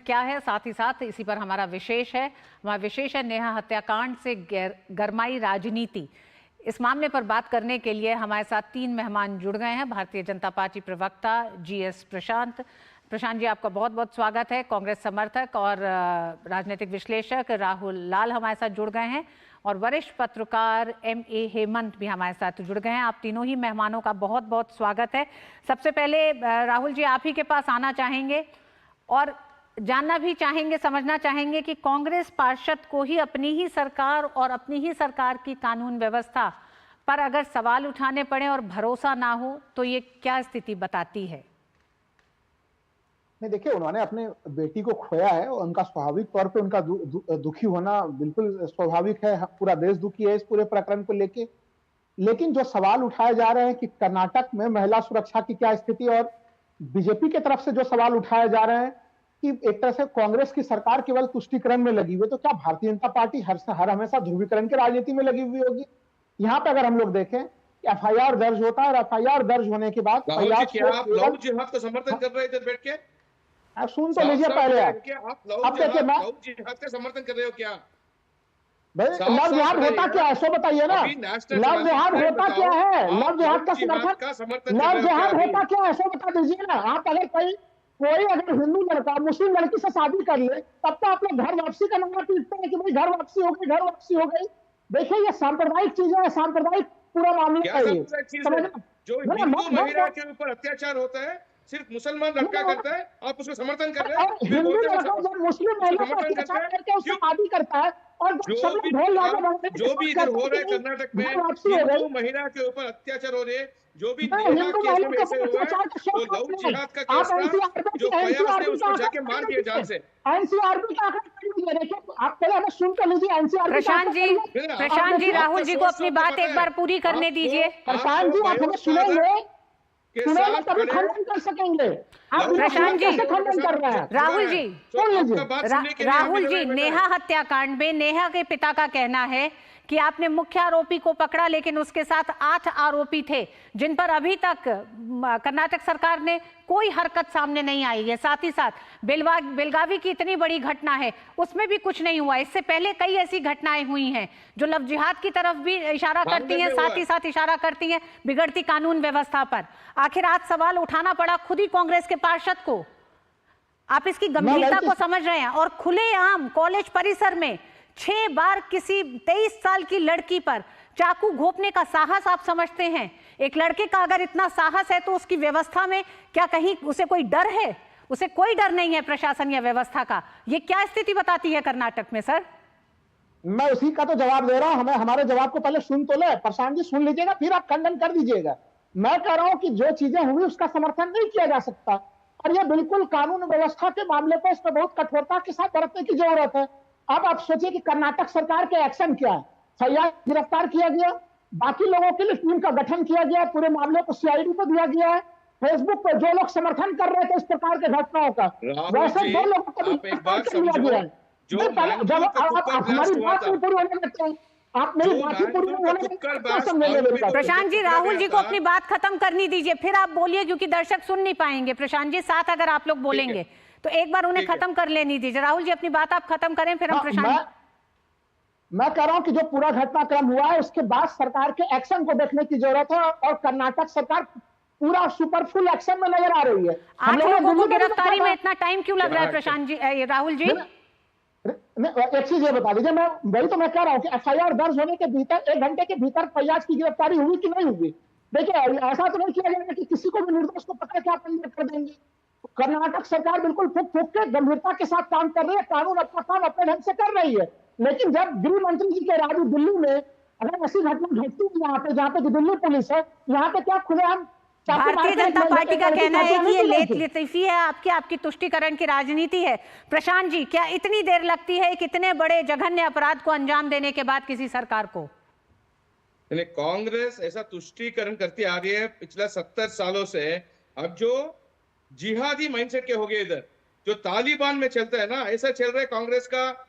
क्या है, साथ ही साथ इसी पर हमारा विशेष है नेहा हत्याकांड से गरमाई राजनीति। इस मामले पर बात करने के लिए हमारे साथ 3 मेहमान जुड़ गए हैं। भारतीय जनता पार्टी प्रवक्ता GS प्रशांत जी, आपका बहुत बहुत स्वागत है। कांग्रेस समर्थक और राजनीतिक विश्लेषक राहुल लाल हमारे साथ जुड़ गए हैं और वरिष्ठ पत्रकार MA हेमंत भी हमारे साथ जुड़ गए हैं। आप तीनों ही मेहमानों का बहुत बहुत स्वागत है। सबसे पहले राहुल जी, आप ही के पास आना चाहेंगे और जानना भी चाहेंगे, समझना चाहेंगे कि कांग्रेस पार्षद को ही अपनी ही सरकार और अपनी ही सरकार की कानून व्यवस्था पर अगर सवाल उठाने पड़े और भरोसा ना हो तो ये क्या स्थिति बताती है? नहीं, देखिए, उन्होंने अपने बेटी को खोया है और उनका स्वाभाविक तौर पे उनका दुखी होना बिल्कुल स्वाभाविक है। पूरा देश दुखी है इस पूरे प्रकरण को लेके। लेकिन जो सवाल उठाए जा रहे हैं कि कर्नाटक में महिला सुरक्षा की क्या स्थिति, और बीजेपी की तरफ से जो सवाल उठाए जा रहे हैं कि एक तरह से कांग्रेस की सरकार केवल तुष्टीकरण में लगी हुई, तो क्या भारतीय जनता पार्टी हर हमेशा ध्रुवीकरण की राजनीति में लगी हुई होगी? यहाँ पे अगर हम लोग देखें कि FIR दर्ज होता है और FIR दर्ज होने के बाद आप लव जिहाद का समर्थन कर रहे थे बैठ के? आप सुन तो लीजिए पहले। आप लव जिहाद का समर्थन कर रहे हो क्या? लव जिहाद होता क्या है सो बताइए ना। लव जिहाद होता क्या है? लव जिहाद का समर्थन, लव जिहाद होता क्या है सो बता दीजिए ना। आप अगर कोई अगर हिंदू लड़का मुस्लिम लड़की से शादी कर ले, तब तो आप लोग घर वापसी का नारा पीटते हैं कि भाई घर वापसी हो गई, घर वापसी हो गई। देखिए, ये सांप्रदायिक चीजें है, सांप्रदायिक पूरा मामला है ये। जो हिंदू महिला के ऊपर अत्याचार होता है सिर्फ मुसलमान लड़का करता है, आप उसको समर्थन कर रहे हैं। हिंदू लड़का जब मुस्लिम महिला को अत्याचार करके उससे शादी करता है और जो भी इधर हो रहा है कर्नाटक में, हिंदू महिला के ऊपर अत्याचार हो रहे हैं, जो भी केस में ऐसे हुआ है, वो लव जिहाद का केस था, जो फयाज ने उसको जाके मार दिया जान से। NCRB का आप पहले हमें सुन कर लीजिए। NCRB प्रशांत जी, राहुल जी को अपनी बात एक बार पूरी करने दीजिए। प्रशांत जी, आप हमें सुनेंगे, तभी खंडन कर सकेंगे। प्रशांत जी, खंडन कर रहे हैं। राहुल जी, नेहा हत्याकांड में नेहा के पिता का कहना है कि आपने मुख्य आरोपी को पकड़ा, लेकिन उसके साथ 8 आरोपी थे जिन पर अभी तक कर्नाटक सरकार ने कोई हरकत सामने नहीं आई है। साथ ही साथ बेलगावी की इतनी बड़ी घटना है, उसमें भी कुछ नहीं हुआ। इससे पहले कई ऐसी घटनाएं हुई हैं जो लव जिहाद की तरफ भी इशारा करती हैं, साथ ही साथ इशारा करती हैं बिगड़ती कानून व्यवस्था पर। आखिर आज सवाल उठाना पड़ा खुद ही कांग्रेस के पार्षद को। आप इसकी गंभीरता को समझ रहे हैं? और खुलेआम कॉलेज परिसर में 6 बार किसी 23 साल की लड़की पर चाकू घोंपने का साहस आप समझते हैं? एक लड़के का अगर इतना साहस है तो उसकी व्यवस्था में क्या कहीं उसे कोई डर है? उसे कोई डर नहीं है प्रशासन या व्यवस्था का। ये क्या स्थिति बताती है कर्नाटक में? सर, मैं उसी का तो जवाब दे रहा हूं। हमारे जवाब को पहले सुन तो ले। प्रशांत जी सुन लीजिएगा, फिर आप खंडन कर दीजिएगा। मैं कह रहा हूं कि जो चीजें हुई उसका समर्थन नहीं किया जा सकता, और यह बिल्कुल कानून व्यवस्था के मामले पर इसमें बहुत कठोरता के साथ बरतने की जरूरत है। अब आप सोचिए कि कर्नाटक सरकार के एक्शन क्या है। फैयाज गिरफ्तार किया गया, बाकी लोगों के लिए टीम का गठन किया गया, पूरे मामले को CID को दिया गया है। फेसबुक पर जो लोग समर्थन कर रहे थे इस प्रकार के घटनाओं का, वैसे 2 लोगों को गिरफ्तार कर लिया गया है। जब आप हमारी बात नहीं पूरी होने देते हैं, आप मेरी बात पूरी होने देते। प्रशांत जी, राहुल जी को अपनी बात खत्म करनी दीजिए, फिर आप बोलिए, क्योंकि दर्शक सुन नहीं पाएंगे। प्रशांत जी, साथ अगर आप लोग बोलेंगे तो एक बार उन्हें खत्म कर लेनी दीजिए। राहुल जी, अपनी बात आप खत्म करें, फिर हम प्रशांत। मैं कह रहा हूं कि जो पूरा घटनाक्रम हुआ है उसके बाद सरकार के एक्शन को देखने की जरूरत है, और कर्नाटक सरकार पूरा सुपरफुल एक्शन में नजर आ रही है। 8 लोगों को गिरफ्तारी में इतना टाइम क्यों लग रहा है प्रशांत जी, राहुल जी? एक चीज ये बता दीजिए, मैं वही तो मैं कह रहा हूं कि FIR दर्ज होने के भीतर 1 घंटे के भीतर फैयाज की गिरफ्तारी हुई कि नहीं हुई। देखिए, ऐसा तो नहीं किया जाएगा कि किसी को भी निर्दोष को पकड़ के आप अंदर कर देंगे। कर्नाटक सरकार बिल्कुल फूक के गंभीरता के साथ काम कर रही है, कानून अपना काम अपने ढंग से कर रही है। लेकिन जब गृह मंत्री जी के राज्य दिल्ली में अगर ऐसी घटना घटती है यहाँ पे, जहाँ पे दिल्ली पुलिस है, यहाँ पे क्या खुलेआम भारतीय जनता पार्टी का कहना है कि ये लेतलतीफी है, आपकी तुष्टीकरण की राजनीति है। प्रशांत जी, क्या इतनी देर लगती है कितने बड़े जघन्य अपराध को अंजाम देने के बाद किसी सरकार को? कांग्रेस ऐसा तुष्टीकरण करती आ रही है पिछले 70 सालों से। अब जो जिहादी माइंडसेट के हो गए, इधर जो तालिबान में चलता है ना, ऐसा चल रहा है कांग्रेस का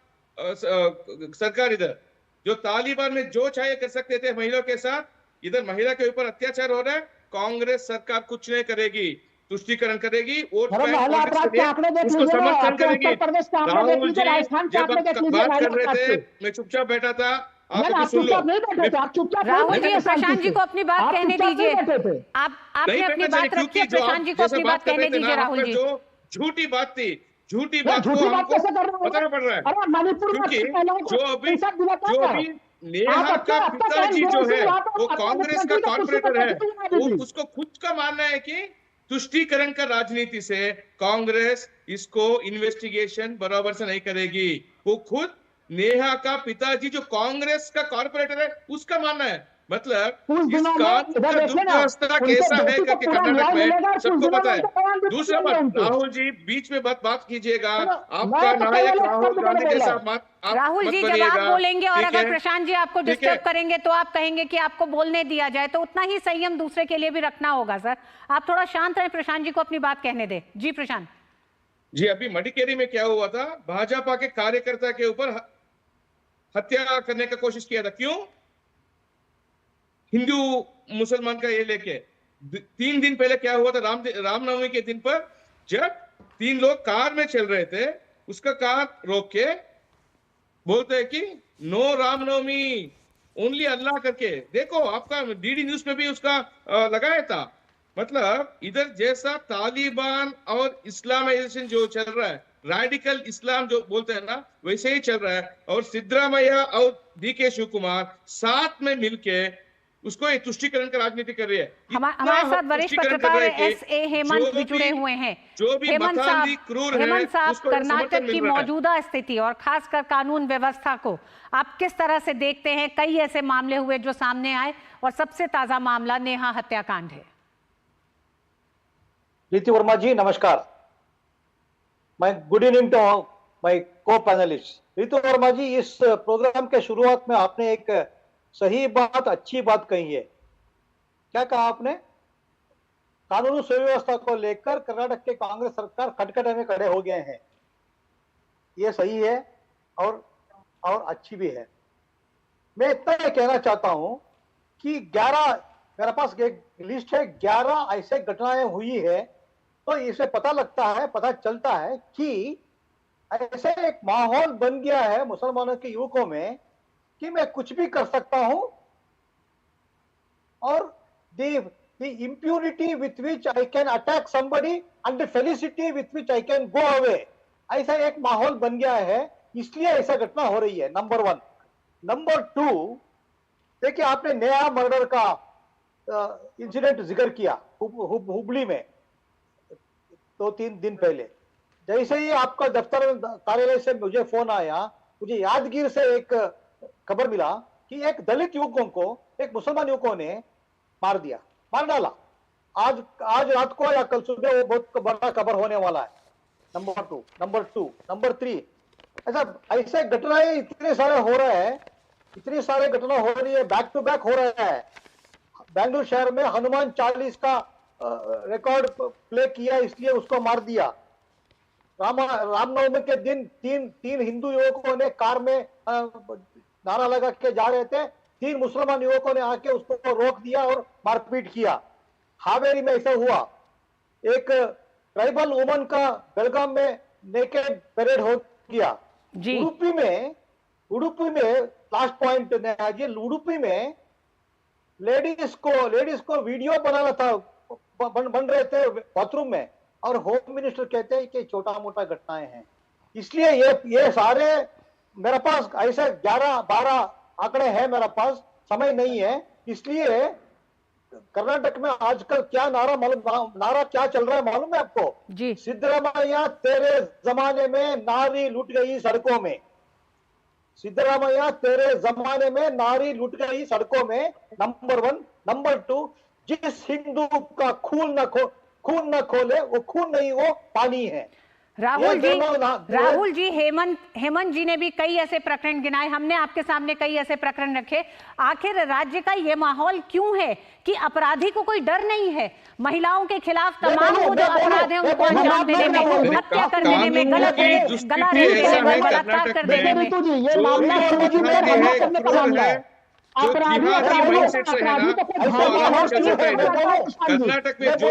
सरकार। इधर जो तालिबान में जो चाहे कर सकते थे महिलाओं के साथ, इधर महिला के ऊपर अत्याचार हो रहा है। कांग्रेस सरकार कुछ नहीं करेगी। तुष्टीकरण करेगी, वोट अरे बैंक महिला कांग्रेस अपराध के के लिए आंकड़े देख उसको लीजिए ना, समर्थन आपके करेगी। उत्तर प्रदेश के आंकड़े देख राहुल लीजिए, जी राजस्थान के जब आंकड़े आप देख लीजिए बात महिला कर रहे अपराध थे, के। मैं चुपचाप बैठा था, आप नहीं, अभी आप सुन लो। चुपचाप नहीं बैठे थे, आप चुपचाप नहीं राहुल बैठे जी, थे शांति प्रशांत जी से। को अपनी बात आप कहने चुपचाप नहीं दीजिए। बैठे थे। आपने नहीं अपनी बैठना चाहिए, बात रखी है, क्योंकि जो प्रशांत जी आप को जैसे अपनी बात बात कर रहे कहने थे ना, दीजिए आप राहुल पर जी। जो झूठी बात थी, झूठी नहीं, बात को झूठी बात हमको कैसे कर रहे हो? बताना पड़ रहा है। अरे मणिपुर में क्योंकि महिलाओं को जो अभी इंसाफ दिला क्या जो था? अभी आप नेहा अपने का अब तक पिताजी जो है वहाँ पर वो अपने कांग्रेस का मुख्यमंत्री की कुर्सी पर कॉर्पोरेटर है, बैठी हुई है वो दीदी। उसको खुद का मानना है कि तुष्टीकरण का राजनीति से कांग्रेस इसको इन्वेस्टिगेशन बराबर से नहीं करेगी। वो खुद नेहा का पिताजी जो कांग्रेस का कॉर्पोरेटर है उसका मानना है। मतलब कुछ इस दिनों में कानून इधर का देखिए ना, दुर्व्यवस्था उनके कैसा है बेटी को करके पूरा कर्नाटक न्याय में मिलेगा और कुछ सबको दिनों पता में है। उनको बयान भी दूसरा मिलेंगे बात, उनके। राहुल जी बीच में बात कीजिएगा, आपका मैं तो नायक केवल एक राहुल शब्द गांधी बोला जैसा है। आप राहुल मत जी, जब आप बनिएगा, बोलेंगे और ठीक अगर है? प्रशांत जी आपको ठीक है? डिस्टर्ब करेंगे तो आप कहेंगे कि आपको बोलने दिया जाए, तो उतना ही संयम दूसरे के लिए भी रखना होगा सर। आप थोड़ा शांत रहें, प्रशांत जी को अपनी बात कहने दें। जी प्रशांत जी, अभी मडिकेरी में क्या हुआ था, भाजपा के कार्यकर्ता के ऊपर हत्या करने का कोशिश किया था। क्यों? हिंदू मुसलमान का ये लेके 3 दिन पहले क्या हुआ था, रामनवमी के दिन पर जब 3 लोग कार में चल रहे थे, उसका कार रोक के बोलते हैं कि नो रामनवमी, ओनली अल्लाह करके। देखो, आपका डीडी न्यूज पे भी उसका लगाया था। मतलब इधर जैसा तालिबान और इस्लामाइजेशन जो चल रहा है, रेडिकल इस्लाम जो बोलते हैं ना, वैसे ही चल रहा है। और सिद्धरामैया और डीके शिव कुमार साथ में मिलके उसको एक तुष्टीकरण का राजनीति कर रही है। हमारे साथ वरिष्ठ पत्रकार एस.ए. हेमंत भी जुड़े हुए हैं। जो भी मतांधी क्रूर है, हेमंत साहब, उसको कर्नाटक समर्थन की मिल रहा है। मौजूदा स्थिति और खासकर कानून व्यवस्था को आप किस तरह से देखते हैं? कई ऐसे मामले हुए जो सामने आए और सबसे ताजा मामला नेहा हत्याकांड है। रीति वर्मा जी नमस्कार। मैं गुड इवनिंग टू माय को पैनलिस्ट। रीति वर्मा जी, इस प्रोग्राम के शुरुआत में आपने एक सही बात, अच्छी बात कही है। क्या कहा आपने? कानून सुव्यवस्था को लेकर कर्नाटक के कांग्रेस सरकार खटखटे में खड़े हो गए हैं। ये सही है और अच्छी भी है। मैं इतना ही कहना चाहता हूं कि 11, मेरे पास एक लिस्ट है, 11 ऐसे घटनाएं हुई है। तो इसे पता लगता है, पता चलता है कि ऐसे एक माहौल बन गया है मुसलमानों के युवकों में कि मैं कुछ भी कर सकता हूं, और the impunity with which I can attack somebody and the felicity with which I can go away, ऐसा एक माहौल बन गया है, इसलिए ऐसा घटना हो रही है। नंबर 1। नंबर 2, देखिए आपने नेहा मर्डर का इंसिडेंट जिक्र किया हुबली में 2-3 दिन पहले। जैसे ही आपका दफ्तर कार्यालय से मुझे फोन आया, मुझे यादगीर से एक खबर मिला कि एक दलित युवकों को एक मुसलमान युवकों ने मार डाला। आज रात को या कल सुबह वो बहुत बड़ा खबर होने वाला है। नंबर 2। नंबर 3, ऐसे घटनाएं इतने सारे हो रहे हैं, इतनी सारे घटना हो रही है, बैक टू बैक हो रहा है। बेंगलुरु शहर में हनुमान चालीस का रिकॉर्ड प्ले किया, इसलिए उसको मार दिया। रामनवमी के दिन तीन हिंदू युवकों ने कार में नारा लगा के जा रहे थे, 3 मुसलमान युवकों ने आके उसको रोक दिया और मारपीट किया। हावेरी में ऐसा हुआ। एक ट्राइबल वुमन का बेलगाम में नेकेड परेड हो गया। उडुपी में लास्ट पॉइंट उडुपी में लेडीज को वीडियो बनाना था, बन रहे थे बाथरूम में, और होम मिनिस्टर कहते हैं कि छोटा मोटा घटनाएं हैं। इसलिए ये सारे मेरे पास ऐसे 11-12 आंकड़े हैं, मेरे पास समय नहीं है। इसलिए कर्नाटक में आजकल क्या नारा क्या चल रहा है मालूम है आपको? जी। सिद्धरामैया तेरे जमाने में नारी लुट गई सड़कों में। सिद्धरामैया तेरे जमाने में नारी लुट गई सड़कों में, नंबर 1। नंबर 2, जिस हिंदू का खून न खोले वो खून नहीं, वो पानी है। राहुल जी, हेमंत जी ने भी कई ऐसे प्रकरण गिनाए, हमने आपके सामने कई ऐसे प्रकरण रखे। आखिर राज्य का ये माहौल क्यों है कि अपराधी को कोई डर नहीं है? महिलाओं के खिलाफ तमाम वो जो अपराध है उनको अंजाम देने में, हत्या कर देने में, गला रेत देने में, बलात्कार कर देने में। जो अपराधी जिहादी माइंडसेट से है ना अपराधी तो कोई वो भाग आगे चल सकते हैं। सकते हैं। कर्नाटक में जो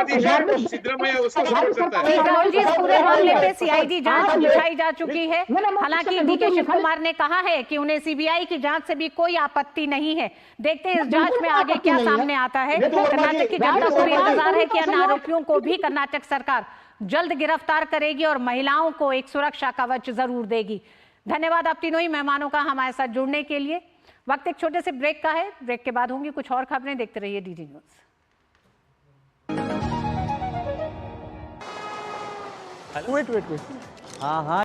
भी जिहादी है सिद्धरामैया उसको सपोर्ट करता है। राहुल जी, इस पूरे मामले पे सीआईडी जांच बिठाई जा चुकी है। हालांकि डीके शिव कुमार ने कहा है कि उन्हें सीबीआई की जांच से भी कोई आपत्ति नहीं है। देखते हैं इस जांच में आगे क्या सामने आता है। कर्नाटक की जनता को भी इंतजार है कि अन्य आरोपियों को भी कर्नाटक सरकार जल्द गिरफ्तार करेगी और महिलाओं को एक सुरक्षा कवच जरूर देगी। धन्यवाद आप तीनों ही मेहमानों का हमारे साथ जुड़ने के लिए। वक्त एक छोटे से ब्रेक का है, ब्रेक के बाद होंगी कुछ और खबरें। देखते रहिए डीडी न्यूज। वेट हाँ हाँ